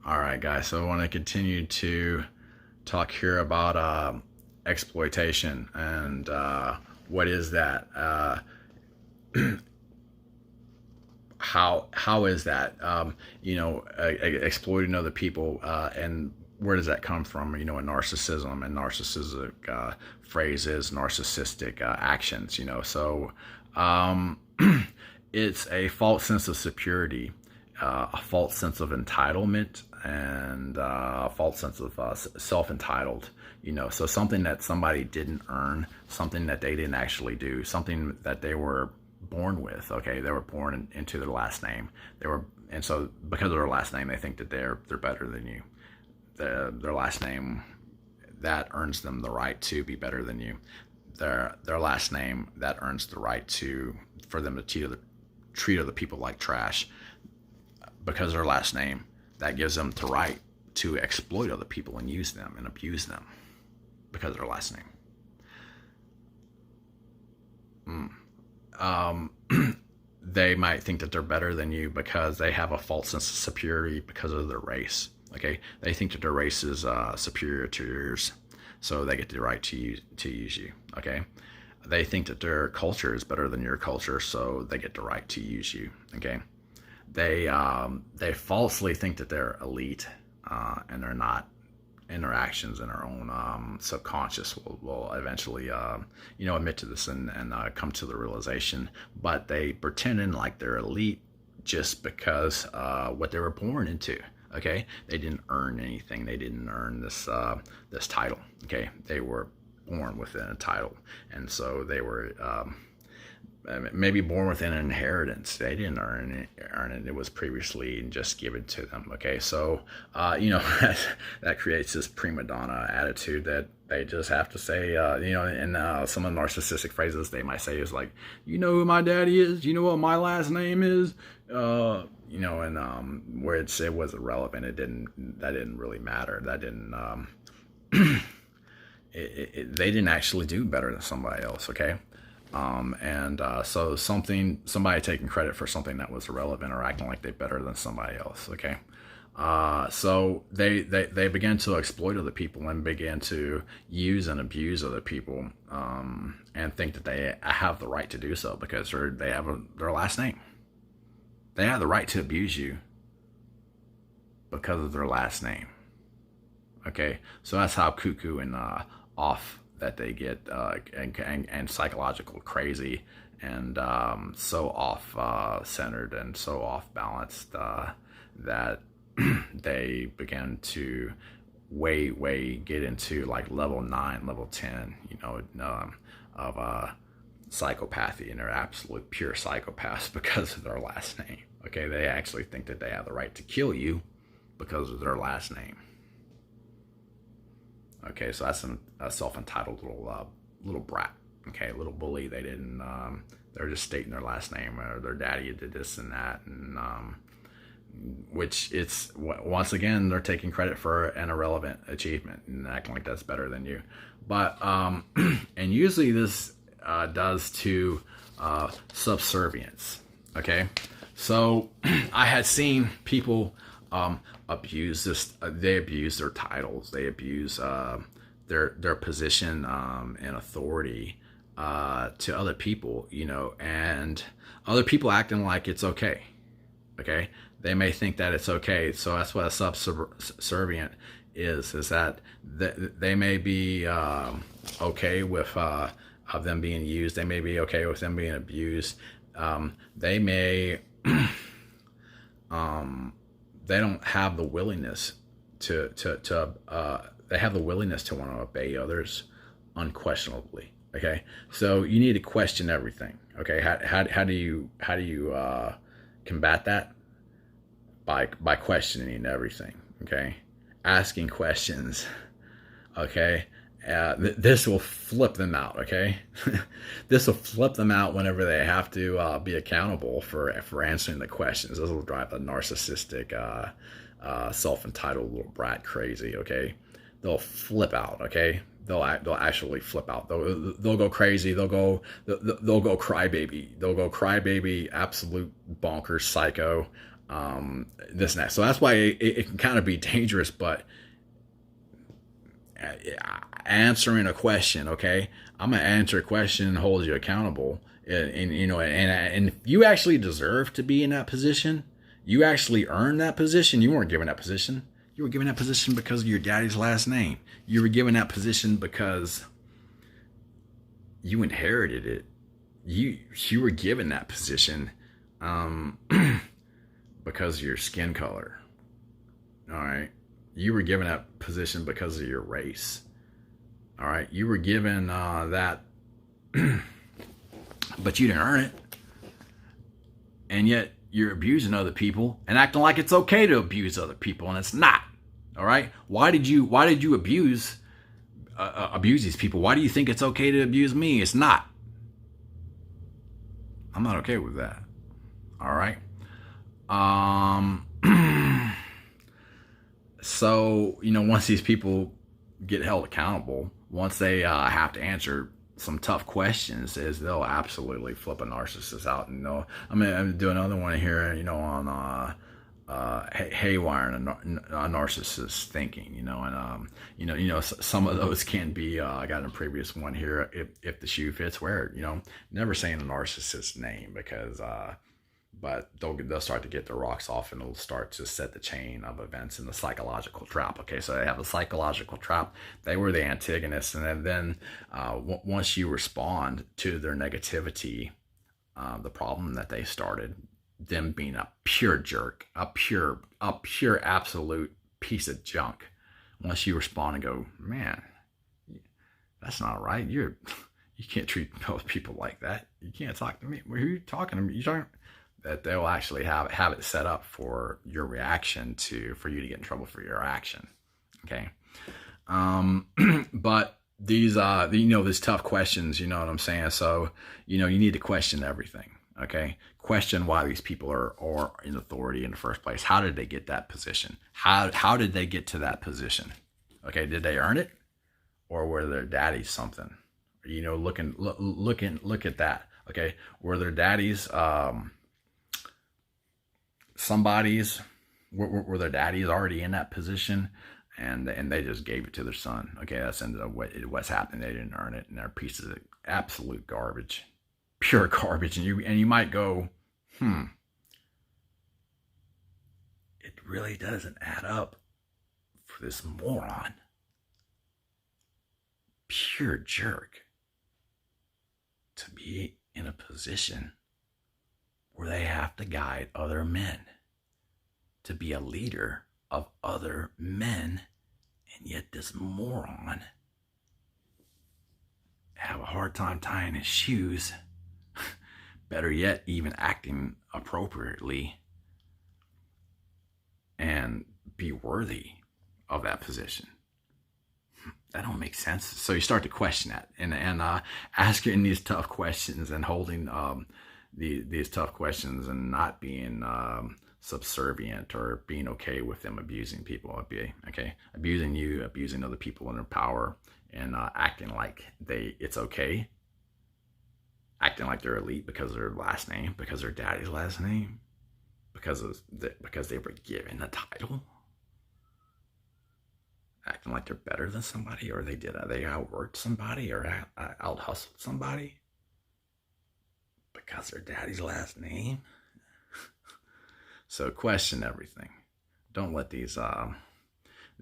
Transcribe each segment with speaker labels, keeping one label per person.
Speaker 1: All right, guys. So I want to continue to talk here about exploitation and what is that? How is that? Exploiting other people and where does that come from? In narcissism and narcissistic phrases, narcissistic actions. So it's a false sense of superiority, a false sense of entitlement, and a false sense of self-entitled. So something that somebody didn't earn, something that they didn't actually do, something that they were born with. Okay, they were born into their last name. And so because of their last name, they think that they're better than you. Their last name, that earns them the right to be better than you. Their last name, that earns the right for them to treat other people like trash. Because of their last name, that gives them the right to exploit other people and use them and abuse them because of their last name. They might think that they're better than you because they have a false sense of superiority because of their race. Okay, they think that their race is superior to yours, so they get the right to use you. Okay, they think that their culture is better than your culture, so they get the right to use you. Okay, they falsely think that they're elite, and they're not. And their actions and their own subconscious will eventually admit to this and come to the realization, but they pretending like they're elite just because what they were born into. Okay, they didn't earn anything. They didn't earn this title. Okay, they were born within a title, and so they were maybe born within an inheritance. They didn't earn it. It was previously just given to them. Okay, so that creates this prima donna attitude that they just have to say. In some of the narcissistic phrases they might say is like, who my daddy is. You know what my last name is. And where it was irrelevant. That didn't really matter. That didn't. They didn't actually do better than somebody else. Okay. So somebody taking credit for something that was irrelevant or acting like they're better than somebody else. Okay. So they began to exploit other people and began to use and abuse other people, and think that they have the right to do so because they have their last name. They have the right to abuse you because of their last name. Okay. So that's how cuckoo and off that they get, and psychological crazy and so off centered and so off balanced that they begin to way get into like level 9, level 10, of psychopathy, and they're absolute pure psychopaths because of their last name. Okay, they actually think that they have the right to kill you because of their last name. Okay, so that's a self-entitled little brat. Okay, little bully. They didn't. They're just stating their last name, or their daddy did this and that, and which it's once again they're taking credit for an irrelevant achievement and acting like that's better than you. But and usually this does to subservience. Okay, so I had seen people abuse this. They abuse their titles. They abuse their position and authority to other people. And other people acting like it's okay. Okay, they may think that it's okay. So that's what a subservient is that they may be okay with of them being used. They may be okay with them being abused. They may they don't have the willingness to they have the willingness to want to obey others unquestionably. Okay, so you need to question everything. Okay, how do you combat that? By questioning everything. Okay, asking questions. Okay, this will flip them out. Okay, this will flip them out whenever they have to be accountable for answering the questions. This will drive the narcissistic, self-entitled little brat crazy. Okay, they'll flip out. Okay, they'll actually flip out. They'll go crazy. They'll go crybaby. They'll go crybaby, absolute bonkers psycho. this and that. So that's why it can kind of be dangerous. But answering a question, okay, I'm gonna answer a question and hold you accountable, and you know, and if you actually deserve to be in that position, you actually earned that position. You weren't given that position. You were given that position because of your daddy's last name. You were given that position because you inherited it. You were given that position because of your skin color. All right. You were given that position because of your race. All right. You were given that, but you didn't earn it. And yet you're abusing other people and acting like it's okay to abuse other people, and it's not. All right. Why did you abuse these people? Why do you think it's okay to abuse me? It's not. I'm not okay with that. All right. So, you know, once these people get held accountable, once they have to answer some tough questions, is they'll absolutely flip a narcissist out. And I'm gonna do another one here, you know, on haywire and narcissist thinking, you know, and you know, some of those can be. I got a previous one here. If the shoe fits, wear it. You know, never saying a narcissist's name because. But they'll start to get their rocks off, and it'll start to set the chain of events in the psychological trap. Okay, so they have the psychological trap. They were the antagonists, and then once you respond to their negativity, the problem that they started, them being a pure jerk, a pure absolute piece of junk. Once you respond and go, man, that's not right. You can't treat most people like that. You can't talk to me. Who are you talking to me? You talking? That they'll actually have it set up for your reaction for you to get in trouble for your action. Okay. But these, you know, these tough questions, you know what I'm saying? So, you know, you need to question everything. Okay. Question why these people are in authority in the first place. How did they get that position? How did they get to that position? Okay. Did they earn it, or were their daddies something? You know, look at that. Okay. Were their daddies, somebody's, were their daddies already in that position, and they just gave it to their son? Okay, that's ended up what's happening. They didn't earn it, and they're pieces of absolute garbage, pure garbage. And you might go, it really doesn't add up for this moron, pure jerk, to be in a position where they have to guide other men, to be a leader of other men, and yet this moron have a hard time tying his shoes, better yet, even acting appropriately, and be worthy of that position. That don't make sense. So you start to question that, and asking these tough questions and holding these tough questions, and not being subservient or being okay with them abusing people. Okay, abusing you, abusing other people in their power, and acting like it's okay, acting like they're elite because of their last name, because their daddy's last name, because they were given a title, acting like they're better than somebody, or they outworked somebody, or out hustled somebody because their daddy's last name. So question everything. Don't let this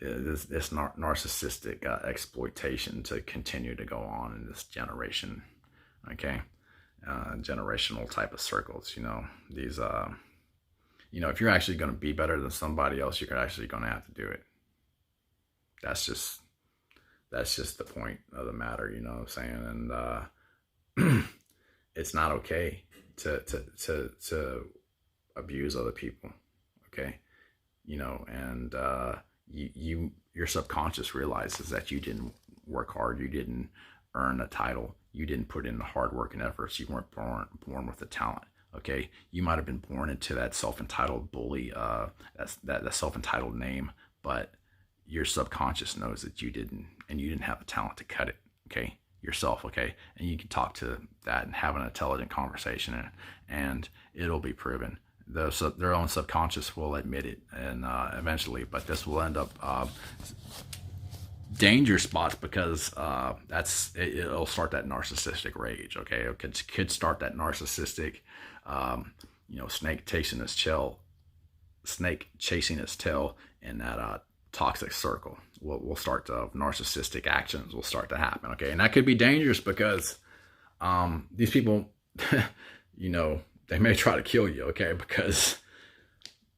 Speaker 1: narcissistic exploitation to continue to go on in this generation. Okay, generational type of circles. You know, these. You know, if you're actually going to be better than somebody else, you're actually going to have to do it. That's just the point of the matter. You know what I'm saying? And it's not okay to abuse other people. Okay, you know, and your subconscious realizes that you didn't work hard, you didn't earn a title, you didn't put in the hard work and efforts, you weren't born with the talent. Okay, you might have been born into that self-entitled bully, that self-entitled name, but your subconscious knows that you didn't have the talent to cut it. Okay, yourself. Okay, and you can talk to that and have an intelligent conversation, and it'll be proven. their own subconscious will admit it, and eventually, but this will end up danger spots because it'll start that narcissistic rage. Okay, it could start that narcissistic, snake chasing its tail in that toxic circle. We'll start to narcissistic actions will start to happen. Okay, and that could be dangerous because these people, they may try to kill you. Okay, because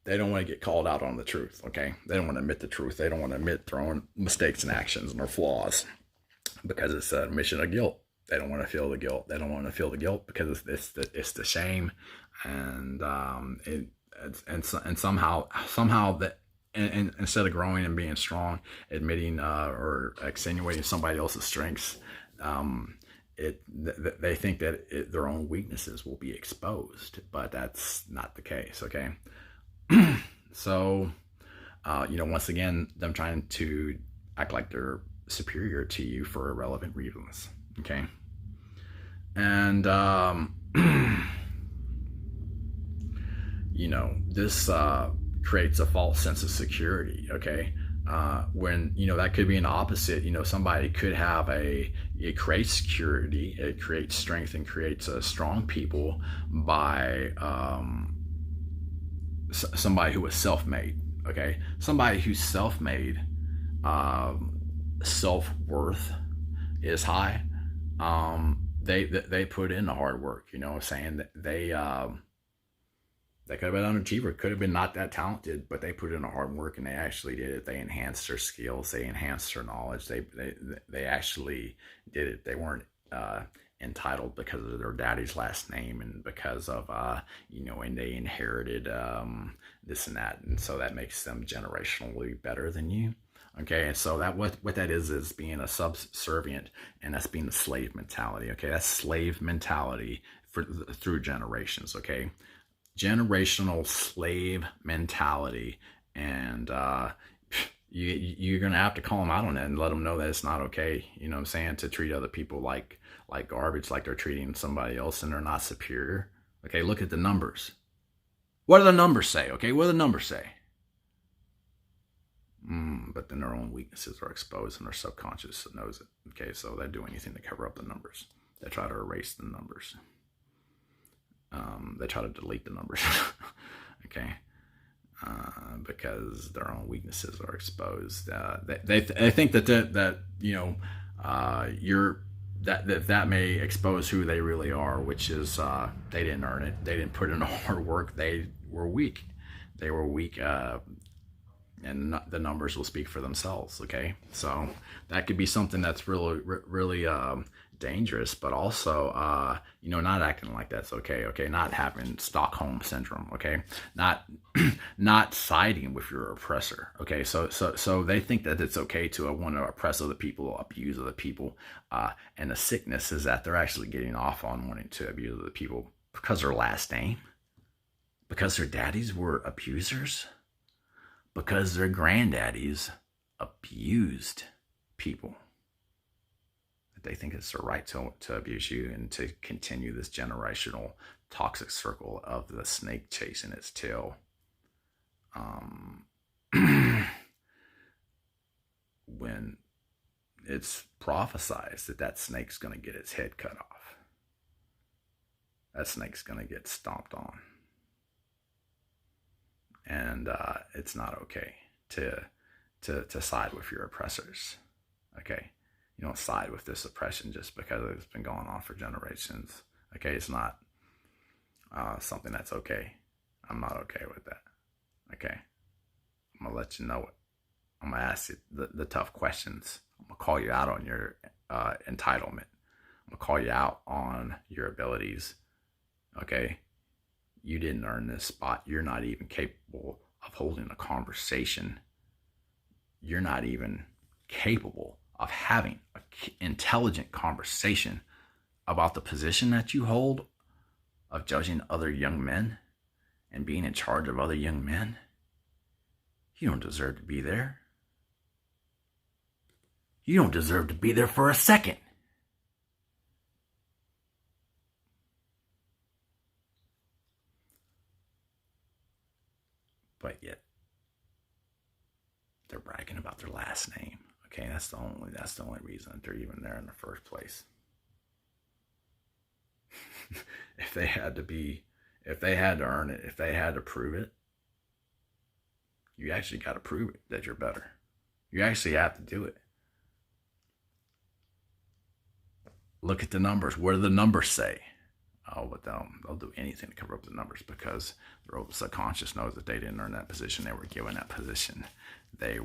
Speaker 1: they don't want to get called out on the truth. Okay, they don't want to admit the truth. They don't want to admit their own mistakes and actions and their flaws because it's a admission of guilt. They don't want to feel the guilt. They don't want to feel the guilt because it's the shame, and somehow that. And instead of growing and being strong, admitting or extenuating somebody else's strengths, they think that their own weaknesses will be exposed, but that's not the case. Okay, so once again, them trying to act like they're superior to you for irrelevant reasons. Okay, and this creates a false sense of security. Okay, when that could be an opposite. Somebody could have it creates security, it creates strength, and creates a strong people by somebody who was self-made. Okay, somebody who's self-made, self-worth is high. They put in the hard work. Saying that they could have been an underachiever, could have been not that talented, but they put in the hard work and they actually did it. They enhanced their skills, they enhanced their knowledge. They actually did it. They weren't entitled because of their daddy's last name and because of and they inherited this and that, and so that makes them generationally better than you. Okay, and so that what that is being a subservient, and that's being the slave mentality. Okay, that's slave mentality through generations. Okay, generational slave mentality, and you're gonna have to call them out on it and let them know that it's not okay. What I'm saying, to treat other people like garbage, like they're treating somebody else and they're not superior. Okay, look at the numbers. What do the numbers say? Okay, what do the numbers say? But then their own weaknesses are exposed and their subconscious knows it. Okay, so they do anything to cover up the numbers. They try to erase the numbers. They try to delete the numbers. Okay, because their own weaknesses are exposed. They think that that may expose who they really are, which is they didn't earn it. They didn't put in the hard work. They were weak. They were weak, and the numbers will speak for themselves. Okay, so that could be something that's really dangerous, but also not acting like that's okay. Okay, not having Stockholm syndrome. Okay, not siding with your oppressor. Okay, so they think that it's okay to want to oppress other people, abuse other people, and the sickness is that they're actually getting off on wanting to abuse other people because their last name, because their daddies were abusers, because their granddaddies abused people. They think it's their right to abuse you and to continue this generational toxic circle of the snake chasing its tail. When it's prophesied that snake's going to get its head cut off. That snake's going to get stomped on. And it's not okay to side with your oppressors. Okay, you don't side with this oppression just because it's been going on for generations. Okay, it's not something that's okay. I'm not okay with that. Okay, I'm gonna let you know it. I'm gonna ask you the tough questions. I'm gonna call you out on your entitlement. I'm gonna call you out on your abilities. Okay, you didn't earn this spot. You're not even capable of holding a conversation. You're not even capable of having an intelligent conversation about the position that you hold of judging other young men and being in charge of other young men. You don't deserve to be there. You don't deserve to be there for a second. they're bragging about their last name. Okay, that's the only reason that they're even there in the first place. If they had to earn it, if they had to prove it, you actually got to prove it that you're better. You actually have to do it. Look at the numbers. What do the numbers say? Oh, but they'll do anything to cover up the numbers because their subconscious knows that they didn't earn that position. They were given that position. They're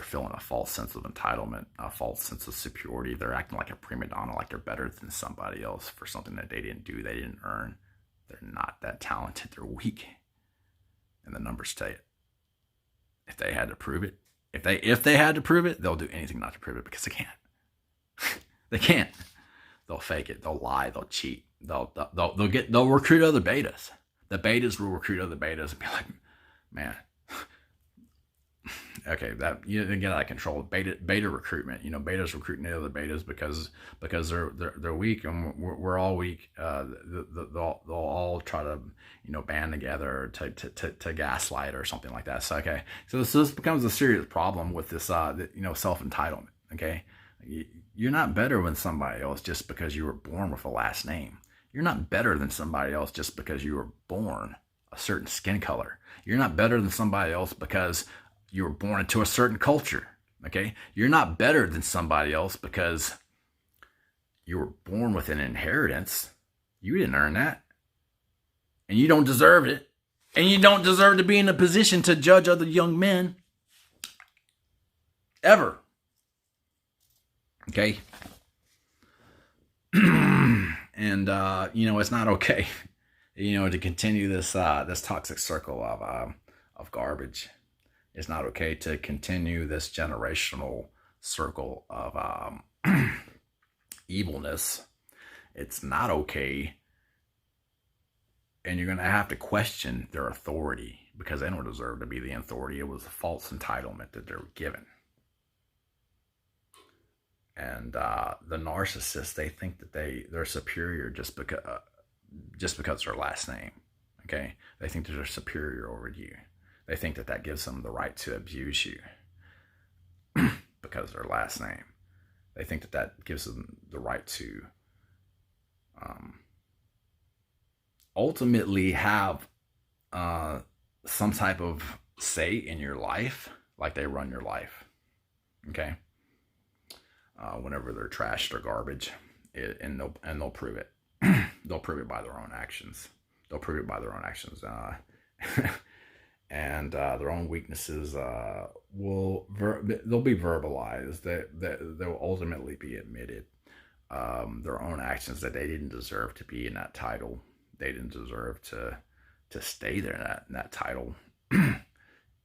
Speaker 1: feeling a false sense of entitlement, a false sense of superiority. They're acting like a prima donna, like they're better than somebody else for something that they didn't do, they didn't earn. They're not that talented. They're weak. And the numbers tell it. If they had to prove it, if they had to prove it, they'll do anything not to prove it because they can't. They can't. They'll fake it. They'll lie. They'll cheat. They'll recruit other betas. The betas will recruit other betas and be like, man, okay, that you didn't get out of control. Beta recruitment. Betas recruiting the other betas because they're weak and we're all weak. They'll all try to band together to gaslight or something like that. So okay, so this becomes a serious problem with this self entitlement. Okay, you're not better than somebody else just because you were born with a last name. You're not better than somebody else just because you were born a certain skin color. You're not better than somebody else because you were born into a certain culture, okay? You're not better than somebody else because you were born with an inheritance. You didn't earn that. And you don't deserve it. And you don't deserve to be in a position to judge other young men. Ever. Okay? And, it's not okay, to continue this toxic circle of garbage. It's not okay to continue this generational circle of evilness. It's not okay. And you're going to have to question their authority because they don't deserve to be the authority. It was a false entitlement that they were given. And the narcissists, they think that they're superior just because their last name. Okay, they think that they're superior over you. They think that gives them the right to abuse you because of their last name. They think that gives them the right to ultimately have some type of say in your life, like they run your life. Okay. Whenever they're trashed or garbage, and they'll prove it. They'll prove it by their own actions. They'll prove it by their own actions. And their own weaknesses they'll be verbalized. They'll ultimately be admitted. Their own actions that they didn't deserve to be in that title. They didn't deserve to stay there in that title.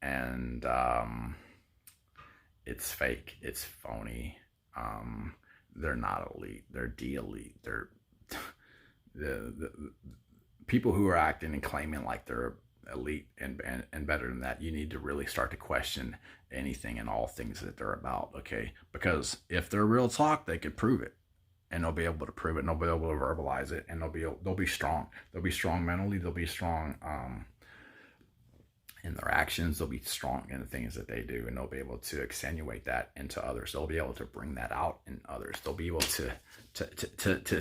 Speaker 1: And it's fake. It's phony. They're not elite. They're de-elite. They're the people who are acting and claiming like they're elite and better than that. You need to really start to question anything and all things that they're about. Okay, because if they're real talk, they could prove it, and they'll be able to prove it, and they'll be able to verbalize it, and they'll be strong. They'll be strong mentally. They'll be strong in their actions. They'll be strong in the things that they do, and they'll be able to accentuate that into others. They'll be able to bring that out in others. They'll be able to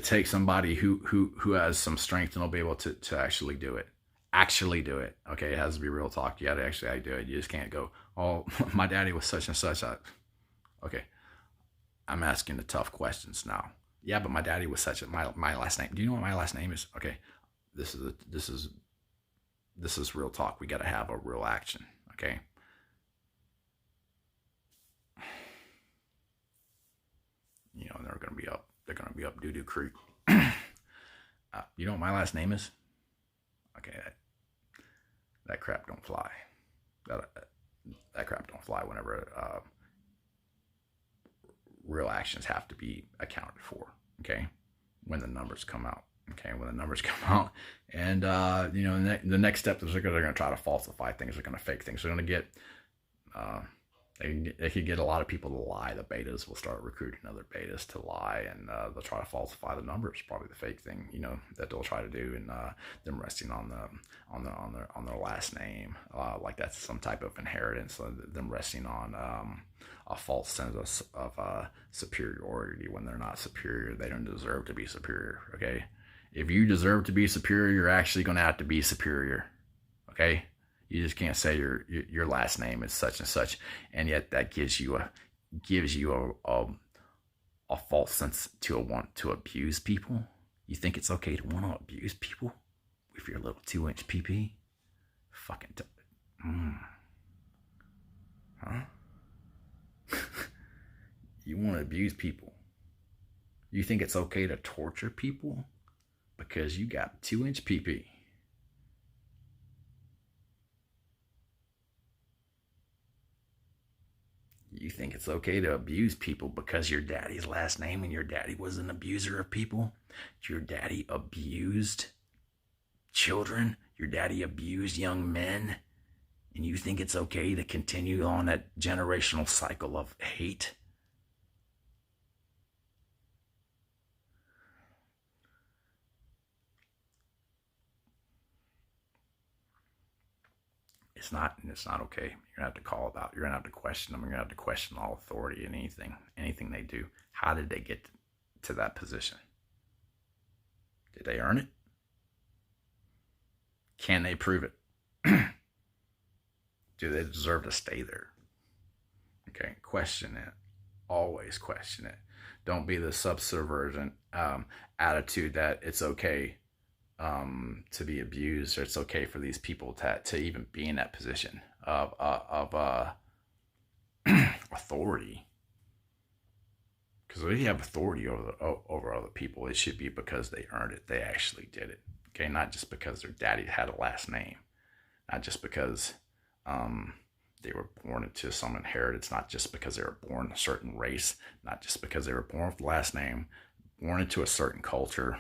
Speaker 1: take somebody who has some strength, and they'll be able to actually do it. Actually do it. Okay, it has to be real talk. You got to actually do it. You just can't go, oh, my daddy was such and such. Okay, I'm asking the tough questions now. Yeah, but my daddy was such. My last name. Do you know what my last name is? Okay, this is real talk. We got to have a real action. Okay. They're going to be up doo-doo creek. You know what my last name is? Okay. That crap don't fly. That crap don't fly whenever real actions have to be accounted for. Okay. When the numbers come out. Okay, when the numbers come out, and the next step is they're going to try to falsify things. They're going to fake things. They're going to get They could get a lot of people to lie. The betas will start recruiting other betas to lie, and they'll try to falsify the numbers. Probably the fake thing, that they'll try to do, and them resting on their last name, like that's some type of inheritance. Them resting on a false sense of superiority when they're not superior. They don't deserve to be superior. Okay, if you deserve to be superior, you're actually going to have to be superior. Okay. You just can't say your last name is such and such, and yet that gives you a false sense to want to abuse people. You think it's okay to want to abuse people with your little 2-inch PP? Fucking huh? You want to abuse people? You think it's okay to torture people because you got 2-inch PP? You think it's okay to abuse people because your daddy's last name and your daddy was an abuser of people? Your daddy abused children? Your daddy abused young men? And you think it's okay to continue on that generational cycle of hate? It's not okay. You're gonna have to call it out. You're gonna have to question them. You're gonna have to question all authority and anything they do. How did they get to that position? Did they earn it? Can they prove it? Do they deserve to stay there? Okay, question it. Always question it. Don't be the subservient attitude that it's okay to be abused, or it's okay for these people to even be in that position of authority. Because if you have authority over other people, it should be because they earned it. They actually did it. Okay, not just because their daddy had a last name, not just because they were born into some inheritance, not just because they were born a certain race, not just because they were born with the last name, born into a certain culture,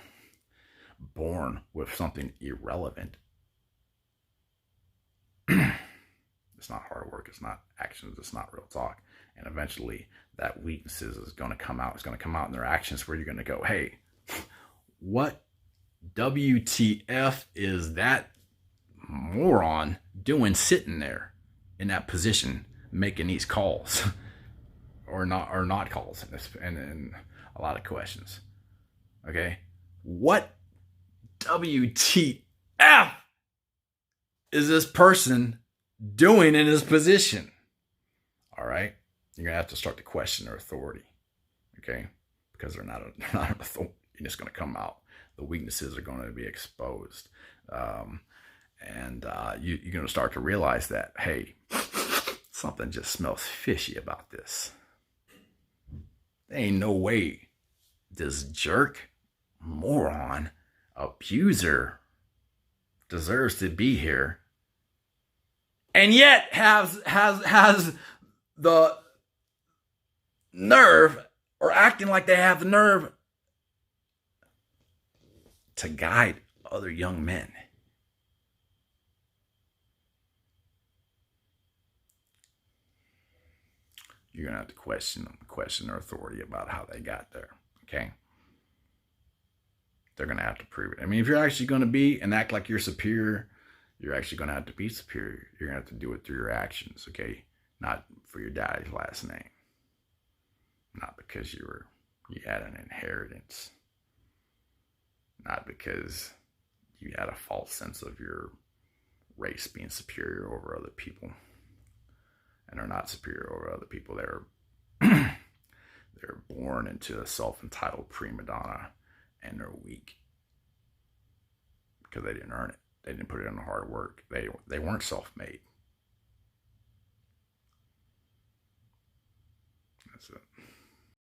Speaker 1: born with something irrelevant. It's not hard work. It's not actions. It's not real talk. And eventually that weaknesses is going to come out. It's going to come out in their actions where you're going to go, hey, what WTF is that moron doing sitting there in that position making these calls or not calls and a lot of questions. Okay. What WTF is this person doing in his position? All right. You're going to have to start to question their authority. Okay. Because they're not an authority. And it's going to come out. The weaknesses are going to be exposed. And you're going to start to realize that, hey, something just smells fishy about this. There ain't no way this jerk, moron, abuser deserves to be here, and yet has the nerve, or acting like they have the nerve, to guide other young men. You're going to have to question them, question their authority about how they got there. Okay? They're going to have to prove it. I mean, if you're actually going to be and act like you're superior, you're actually going to have to be superior. You're going to have to do it through your actions, okay? Not for your daddy's last name. Not because you had an inheritance. Not because you had a false sense of your race being superior over other people. And they're not superior over other people. They're born into a self-entitled prima donna, and they're weak because they didn't earn it. They didn't put it in the hard work. They weren't self-made. That's it.